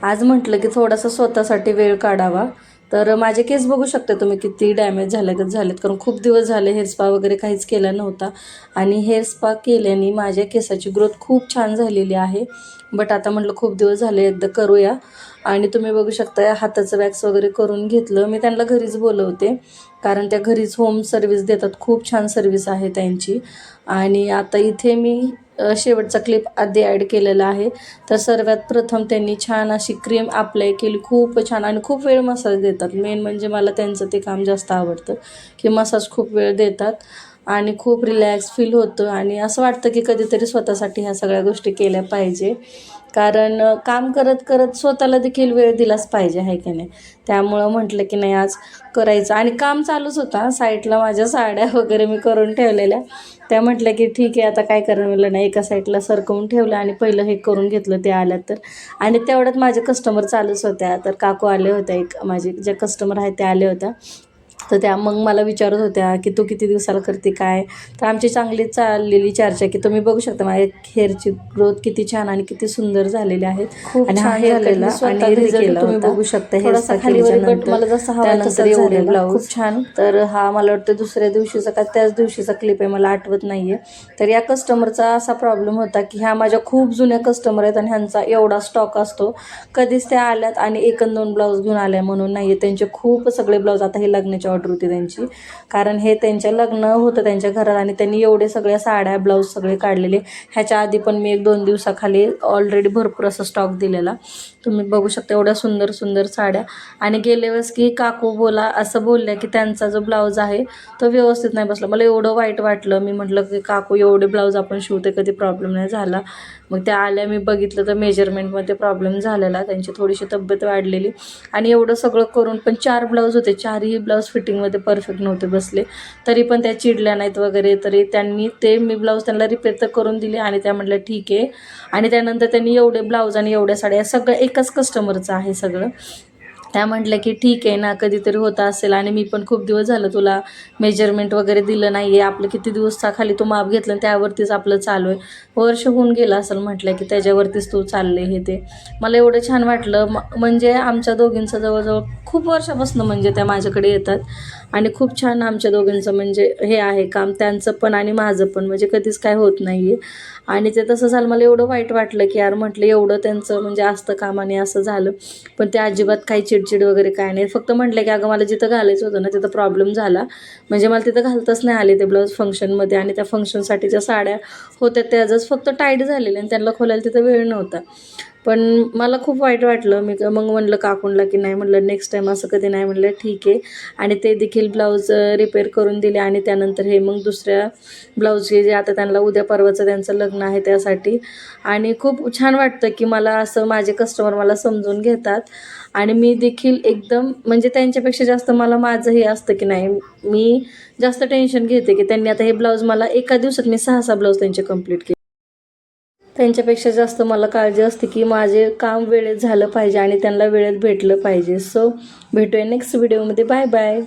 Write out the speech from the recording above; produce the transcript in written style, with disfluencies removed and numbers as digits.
आज म्हटलं की थोडासा स्वतःसाठी वेळ काढावा. तर माझे केस बघू शकता तुम्ही किती डॅमेज झालेत, कारण खूप दिवस झाले हेअर स्पा वगैरे काहीच केला नव्हता. आणि हेअर स्पा केल्याने माझ्या केसाची ग्रोथ खूप छान झालेली आहे. बट आता म्हटलं खूप दिवस झाले एकदा करूया. आणि तुम्ही बघू शकता हाताचं वॅक्स वगैरे करून घेतलं. मी त्यांना घरीच बोलवते, कारण त्या घरीच होम सर्व्हिस देतात. खूप छान सर्व्हिस आहे त्यांची. आणि आता इथे मी शेवटचा क्लिप आधी ॲड केलेला आहे. तर सर्वात प्रथम त्यांनी छान अशी क्रीम अप्लाय केली, खूप छान. आणि खूप वेळ मसाज देतात. मेन म्हणजे मला त्यांचं ते काम जास्त आवडतं की मसाज खूप वेळ देतात आणि खूप रिलॅक्स फील होतं. आणि असं वाटतं की कधीतरी स्वतःसाठी ह्या सगळ्या गोष्टी केल्या पाहिजे, कारण काम करत करत स्वतःला देखील वेळ दिलाच पाहिजे, आहे की नाही. त्यामुळं म्हटलं की नाही आज करायचं. आणि काम चालूच होता साईडला, माझ्या साड्या वगैरे मी करून ठेवलेल्या. त्या म्हटलं की ठीक आहे आता काय करणं, म्हटलं नाही एका साईडला सरकवून ठेवलं आणि पहिलं हे करून घेतलं ते आल्या तर. आणि तेवढ्यात माझे कस्टमर चालूच होत्या. तर काकू आले होत्या, एक माझे जे कस्टमर आहेत त्या आल्या होत्या. तर त्या मग मला विचारत होत्या की तू किती दिवसाला करते काय. तर आमची चांगली चाललेली चर्चा की तुम्ही बघू शकता माझ्या हेअरची ग्रोथ किती छान आणि किती सुंदर झालेली आहे. खूप छान झालेला आणि रिझल्ट तुम्ही बघू शकता. थोडासा खालीवर कट मला जसं हवा तसं एवढे ब्लाऊज खूप छान. तर हा मला वाटतं दुसऱ्या दिवशीचा का त्याच दिवशीचा क्लिप आहे, मला आठवत नाहीये. तर या कस्टमरचा असा प्रॉब्लेम होता की ह्या माझ्या खूप जुन्या कस्टमर आहेत आणि ह्यांचा एवढा स्टॉक असतो. कधीच त्या आल्यात आणि 1-2 ब्लाऊज घेऊन आल्या म्हणून नाही, त्यांचे खूप सगळे ब्लाऊज. आता हे लग्नाची ऑर्डर होती त्यांची, कारण हे त्यांच्या लग्न होतं त्यांच्या घरात आणि त्यांनी एवढे सगळ्या साड्या ब्लाऊज सगळे काढलेले. ह्याच्या आधी पण मी 1-2 दिवसाखाली ऑलरेडी भरपूर असं स्टॉक दिलेला. तुम्ही बघू शकता एवढ्या सुंदर सुंदर साड्या. आणि गेल्या वेळेस की काकू बोला असं बोलल्या की त्यांचा जो ब्लाऊज आहे तो व्यवस्थित नाही बसला. मला एवढं वाईट वाटलं. मी म्हटलं की काकू एवढे ब्लाऊज आपण शिवते, कधी प्रॉब्लेम नाही झाला. मग त्या आल्या, मी बघितलं तर मेजरमेंटमध्ये प्रॉब्लेम झालेला, त्यांची थोडीशी तब्येत वाढलेली. आणि एवढं सगळं करून पण 4 ब्लाऊज होते, 4ही ब्लाऊज फिटिंगमध्ये परफेक्ट नव्हते बसले. तरी पण त्या चिडल्या नाहीत वगैरे. तरी त्यांनी ते मी ब्लाऊज त्यांना रिपेअर तर करून दिले आणि त्या म्हटल्या ठीक आहे. आणि त्यानंतर त्यांनी एवढे ब्लाऊज आणि एवढ्या साड्या, सगळं एकाच कस्टमरचं आहे सगळं. त्या म्हटल्या की ठीक आहे ना, कधीतरी होत असेल आणि मी पण खूप दिवस झालं तुला मेजरमेंट वगैरे दिलं नाही आहे. आपलं किती दिवसाखाली तू माप घेतलं आणि त्यावरतीच आपलं चालू आहे. वर्ष होऊन गेलं असेल म्हटलं की त्याच्यावरतीच तू चालले हे ते. मला एवढं छान वाटलं. म्हणजे आमच्या दोघींचं जवळजवळ खूप वर्षापासून म्हणजे त्या माझ्याकडे येतात आणि खूप छान आमच्या दोघींचं म्हणजे हे आहे काम, त्यांचं पण आणि माझं पण, म्हणजे कधीच काय होत नाही आहे. आणि ते तसं झालं, मला एवढं वाईट वाटलं की यार म्हटलं एवढं त्यांचं म्हणजे असतं कामाने असं झालं. पण ते अजिबात काही चिडचिड वगैरे काय नाही. फक्त म्हटलं की अगं मला जिथं घालायचं होतं ना तिथं प्रॉब्लेम झाला, म्हणजे मला तिथं घालताच नाही आले ते ब्लाऊज फंक्शनमध्ये. आणि त्या फंक्शनसाठीच्या साड्या होत्या त्याच फक्त टाईट झालेल्या आणि त्यांना खोलायला तिथं वेळ नव्हता. पण मला खूप वाईट वाटलं. मी मग म्हणलं काकूनला की नाही, म्हटलं नेक्स्ट टाईम असं कधी नाही, म्हटलं ठीक आहे. आणि ते देखील ब्लाऊज रिपेअर करून दिले. आणि त्यानंतर हे मग दुसऱ्या ब्लाऊजचे जे आता त्यांना उद्या परवाचं त्यांचं लग्न आहे त्यासाठी. आणि खूप छान वाटतं की मला असं माझे कस्टमर मला समजून घेतात. आणि मी देखील एकदम म्हणजे त्यांच्यापेक्षा जास्त मला माझं हे असतं की नाही, मी जास्त टेन्शन घेते की त्यांनी आता हे ब्लाऊज मला एका दिवसात मी 6-6 ब्लाऊज त्यांचे कंप्लीट केले. त्यांच्यापेक्षा जास्त मला काळजी असते की माझे काम वेळेत झालं पाहिजे आणि त्यांना वेळेत भेटलं पाहिजे. सो भेटूया नेक्स्ट व्हिडिओमध्ये. Bye bye.